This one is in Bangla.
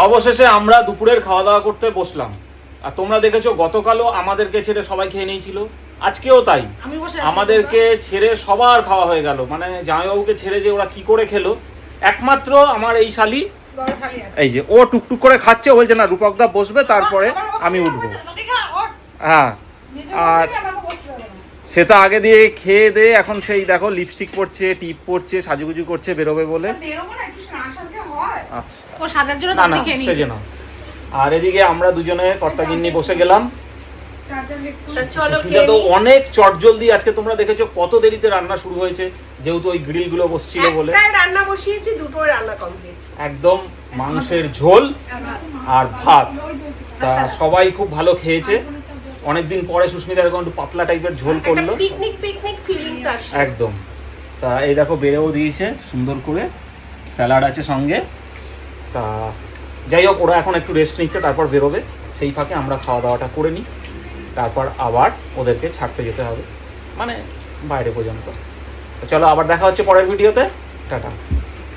অবশেষে আমরা দুপুরের খাওয়া দাওয়া করতে বসলাম। আর তোমরা দেখেছো গতকালও আমাদেরকে ছেড়ে সবাই খেয়ে নিয়েছিল, আজকেও তাই আমাদেরকে ছেড়ে সবার খাওয়া হয়ে গেল। মানে জামাইবাবুকে ছেড়ে যে ওরা কি করে খেলো, একমাত্র আমার এই শালি, এই যে ও টুকটুক করে খাচ্ছে, বলছে না রূপকদা বসবে তারপরে আমি উঠবো। হ্যাঁ, আর সেটা আগে দিয়ে খেয়ে দিয়ে এখন সেই দেখো লিপস্টিক পরছে, টিপ পরছে, সাজুগুজু করছে বেরোবে বলে। সেজে না। আর এদিকে আমরা দুজনে কর্তাগিন্নি বসে গেলাম। তো অনেক চটজলদি আজকে তোমরা দেখেছো কত দেরিতে রান্না শুরু হয়েছে, যেহেতু ওই গ্রিল গুলো বসছিল বলে। রান্না বসিয়েছি, দুটো রান্না কমপ্লিট, একদম মাংসের ঝোল আর ভাত। তা সবাই খুব ভালো খেয়েছে। অনেকদিন পরে সুস্মিতা এরকম একটু পাতলা টাইপের ঝোল করলো, পিকনিক পিকনিক ফিলিংস আসছে একদম। তা এই দেখো বেড়েও দিয়েছে সুন্দর করে, স্যালাড আছে সঙ্গে। তা যাই হোক, ওরা এখন একটু রেস্ট নিচ্ছে, তারপর বেরোবে। সেই ফাঁকে আমরা খাওয়া দাওয়াটা করে নিই, তারপর আবার ওদেরকে ছাড়তে যেতে হবে, মানে বাইরে পর্যন্ত। চলো আবার দেখা হচ্ছে পরের ভিডিওতে, টাটা।